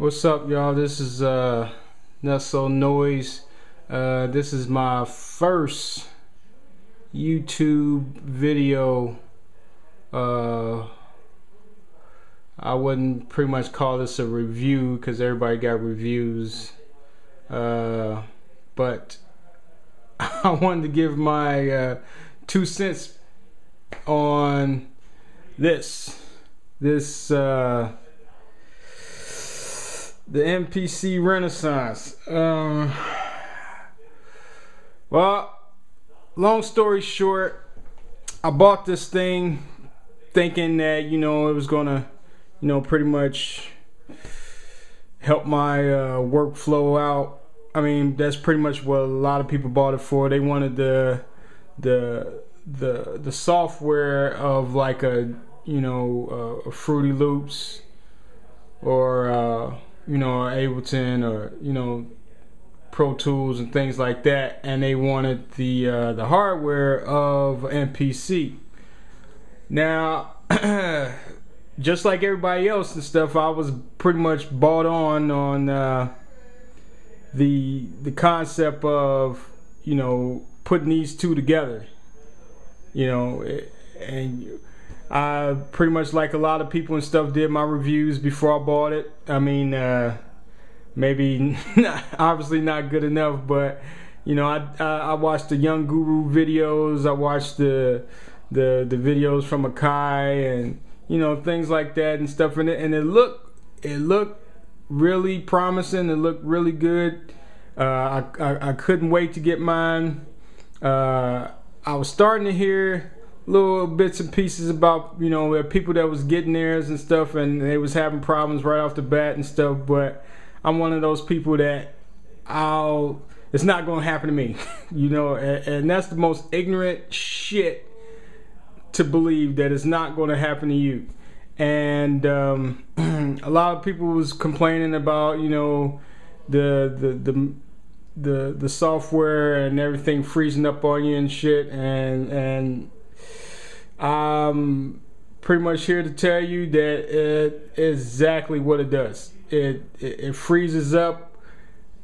What's up, y'all? This is Nutso Noise. This is my first YouTube video. I wouldn't pretty much call this a review because everybody got reviews. But I wanted to give my 2 cents on this. The MPC Renaissance. Well, long story short, I bought this thing thinking that, it was gonna, pretty much help my workflow out. I mean, that's pretty much what a lot of people bought it for. They wanted the software of like a Fruity Loops or Ableton or Pro Tools and things like that, and they wanted the hardware of MPC. Now, just like everybody else and stuff, I was pretty much bought on the concept of putting these two together, and I pretty much, like a lot of people and stuff, did my reviews before I bought it. I mean, maybe obviously not good enough, but I watched the Young Guru videos. I watched the videos from Akai and things like that and stuff. And it looked really promising. It looked really good. I couldn't wait to get mine. I was starting to hear little bits and pieces about people that was getting theirs and stuff, and they was having problems right off the bat and stuff. But I'm one of those people that it's not gonna happen to me. And that's the most ignorant shit to believe, that it's not gonna happen to you. And a lot of people was complaining about the software and everything freezing up on you and shit, and I'm pretty much here to tell you that it is exactly what it does. It freezes up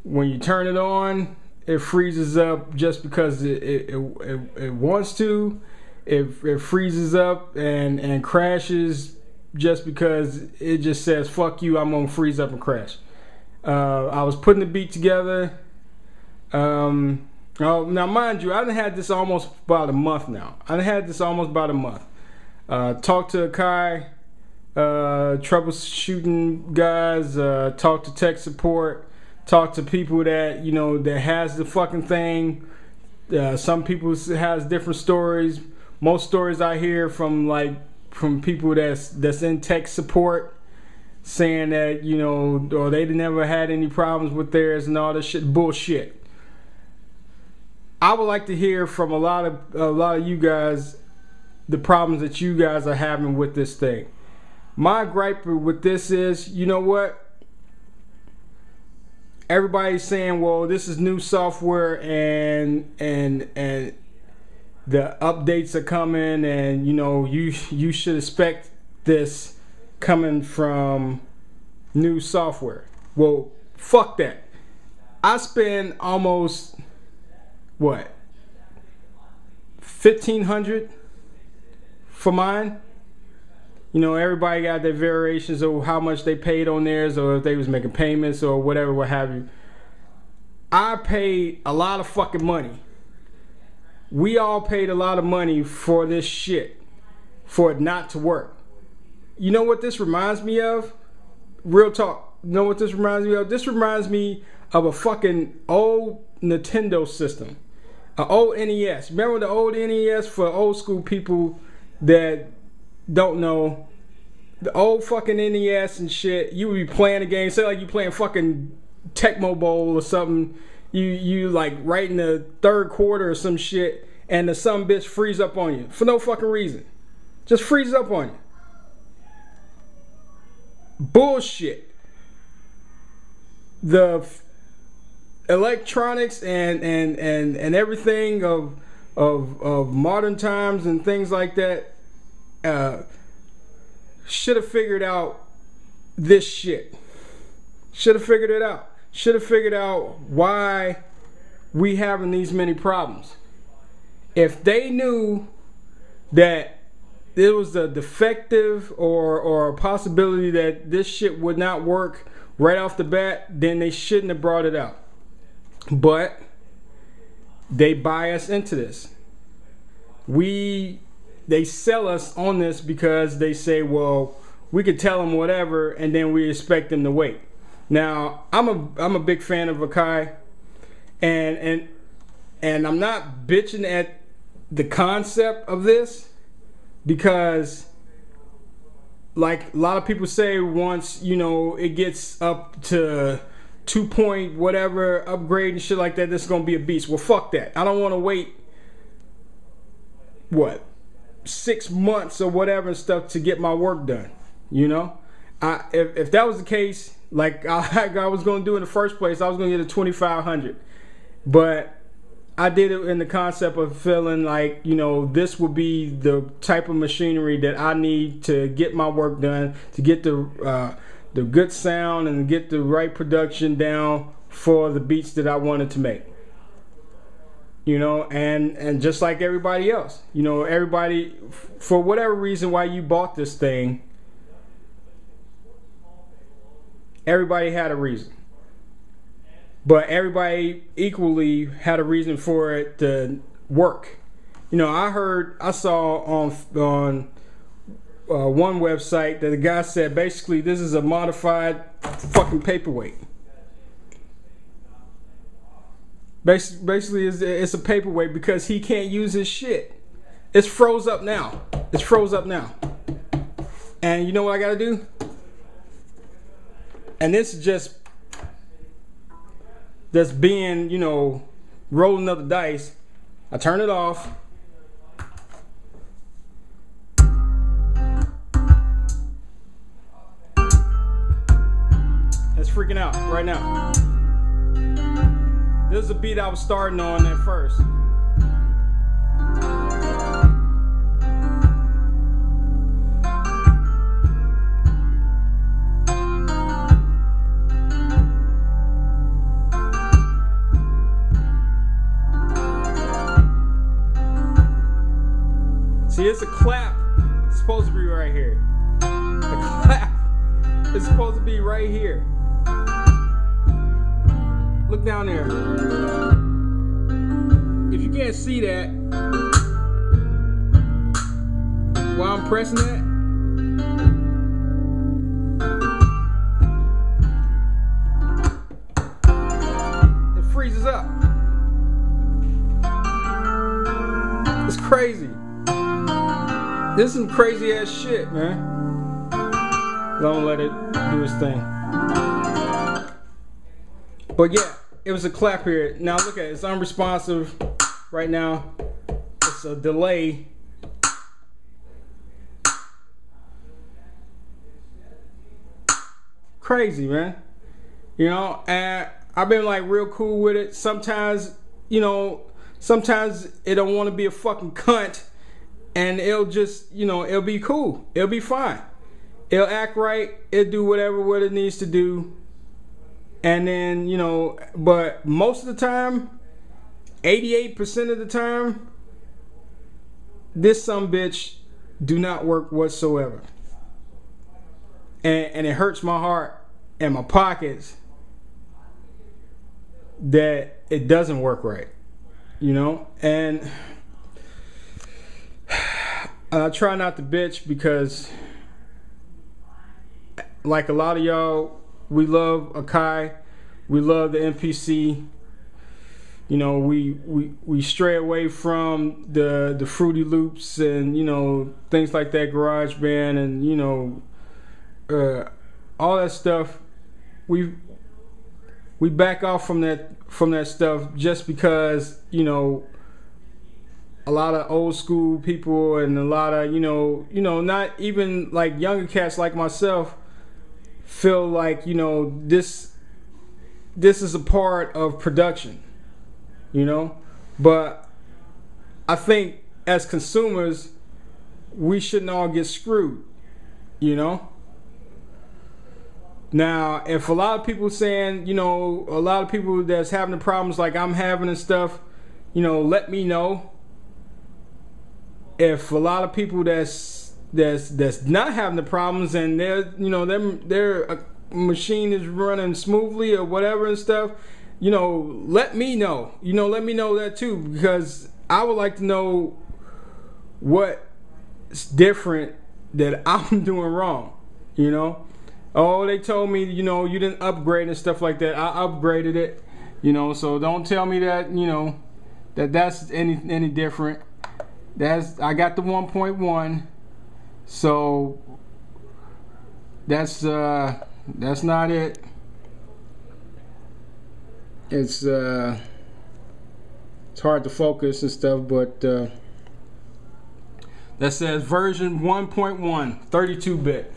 when you turn it on. It freezes up just because it wants to. It freezes up and crashes just because it just says, fuck you, I'm gonna freeze up and crash. I was putting the beat together. Now, mind you, I done had this almost about a month now. Talked to Akai, troubleshooting guys, talked to tech support, talked to people that, that has the fucking thing. Some people has different stories. Most stories I hear from people that's in tech support, saying that, or they never had any problems with theirs and all this shit. Bullshit. I would like to hear from a lot of you guys the problems that you guys are having with this thing. My gripe with this is, what? Everybody's saying, well, this is new software and the updates are coming, and you should expect this coming from new software. Well, fuck that. I spend almost $1,500 for mine. Everybody got their variations of how much they paid on theirs, or if they was making payments or whatever, what have you. I paid a lot of fucking money. We all paid a lot of money for this shit, for it not to work. You know what this reminds me of? Real talk. You know what this reminds me of? This reminds me of a fucking old Nintendo system. An old NES. Remember the old NES? For old school people that don't know, the old fucking NES and shit, you would be playing a game, say like you playing fucking Tecmo Bowl or something, you like right in the third quarter or some shit, and the some bitch freeze up on you for no fucking reason. Just freeze up on you. Bullshit. The electronics and everything of modern times and things like that should have figured out this shit. Should have figured it out. Should have figured out why we having these many problems. If they knew that there was a defective or a possibility that this shit would not work right off the bat, then they shouldn't have brought it out. But they buy us into this. They sell us on this because they say, well, we could tell them whatever and then we expect them to wait. Now, I'm a big fan of Akai, and I'm not bitching at the concept of this, because like a lot of people say, once it gets up to 2 point whatever upgrade and shit like that, this is gonna be a beast. Well, fuck that. I don't want to wait 6 months or whatever and stuff to get my work done. If that was the case, like I was going to do in the first place, I was going to get a 2500. But I did it in the concept of feeling like, this would be the type of machinery that I need to get my work done, to get the good sound and get the right production down for the beats that I wanted to make. And just like everybody else, everybody, for whatever reason why you bought this thing, everybody had a reason. But everybody equally had a reason for it to work. I saw on one website that the guy said basically this is a modified fucking paperweight. Basically, it's a paperweight because he can't use his shit. It's froze up now. It's froze up now. And you know what I gotta do? And this is just being, rolling up the dice. I turn it off. It's freaking out right now. This is a beat I was starting on at first. See, it's a clap. It's supposed to be right here. The clap is supposed to be right here. Look down there. If you can't see that, while I'm pressing that, it freezes up. It's crazy. This is some crazy ass shit, man. Don't let it do its thing. But yeah, it was a clap here. Now look at it. It's unresponsive right now. It's a delay. Crazy, man. And I've been like real cool with it. Sometimes, sometimes it don't want to be a fucking cunt. And it'll just, it'll be cool. It'll be fine. It'll act right. It'll do what it needs to do. And then, but most of the time, 88% of the time, this sumbitch do not work whatsoever. And it hurts my heart and my pockets that it doesn't work right. And I try not to bitch because, like a lot of y'all, we love Akai, we love the MPC. We stray away from the Fruity Loops and things like that, GarageBand and all that stuff. We back off from that stuff just because a lot of old school people and a lot of not even like younger cats like myself feel like this is a part of production, but I think as consumers we shouldn't all get screwed, Now, if a lot of people saying, you know, a lot of people that's having the problems like I'm having and stuff, you know, let me know. If a lot of people that's not having the problems and their, you know, their machine is running smoothly or whatever and stuff, you know, let me know. You know, let me know that too, because I would like to know what's different that I'm doing wrong, you know. Oh, they told me, you know, you didn't upgrade and stuff like that. I upgraded it, you know, so don't tell me that, you know, that's any different. I got the 1.1, so that's not it. It's hard to focus and stuff, but that says version 1.1, 32-bit.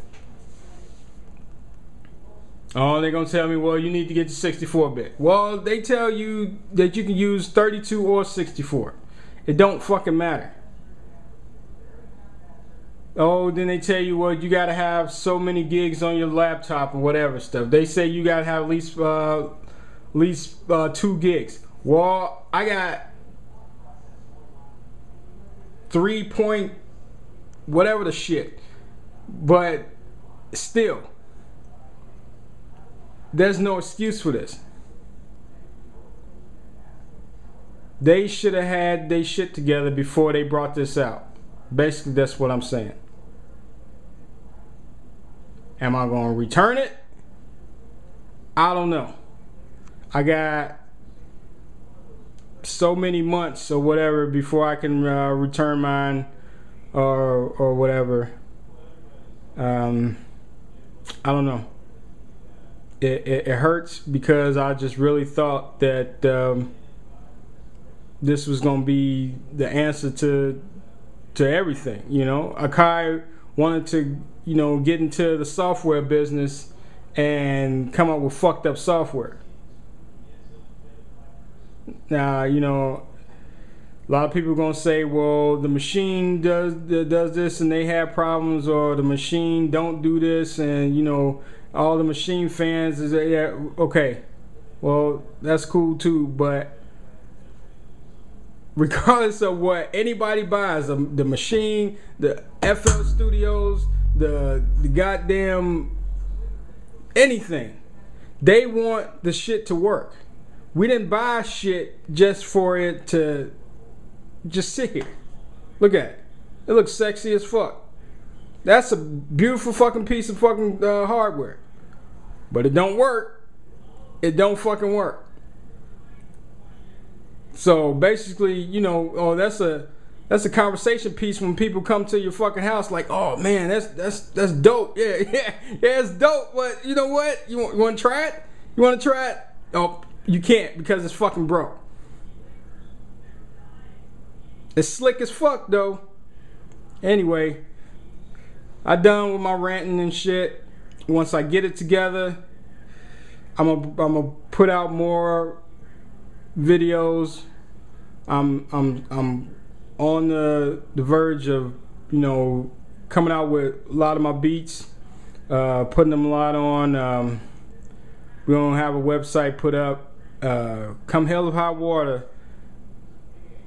Oh, they're gonna tell me, well, you need to get to 64-bit. Well, they tell you that you can use 32 or 64. It don't fucking matter. Oh, then they tell you, well, you gotta have so many gigs on your laptop or whatever stuff. They say you gotta have at least 2 gigs. Well, I got 3 point whatever the shit, but still, there's no excuse for this. They should have had their shit together before they brought this out. Basically, that's what I'm saying. Am I going to return it? I don't know. I got so many months or whatever before I can return mine or whatever. I don't know. It hurts because I just really thought that this was going to be the answer to everything, you know. Akai wanted to, you know, get into the software business and come up with fucked up software. Now, you know, a lot of people are going to say, well, the machine does this and they have problems, or the machine don't do this, and, you know, all the machine fans is, yeah, okay, well, that's cool too, but regardless of what anybody buys, the machine, the FL Studios, the goddamn anything, they want the shit to work. We didn't buy shit just for it to just sit here. Look at it. It looks sexy as fuck. That's a beautiful fucking piece of fucking hardware. But it don't work. It don't fucking work. So basically, you know, oh, that's a conversation piece when people come to your fucking house like, oh man, that's dope. Yeah, it's dope. But you know what? You want to try it? You want to try it? Oh, you can't because it's fucking broke. It's slick as fuck though. Anyway, I done with my ranting and shit. Once I get it together, I'm gonna put out more videos. I'm on the verge of, you know, coming out with a lot of my beats, putting them a lot on. We're gonna have a website put up. Come hell or high water,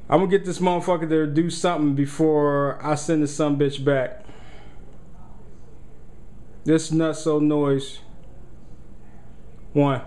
I'm gonna get this motherfucker to do something before I send this sumbitch back. This Nutso Noise 1.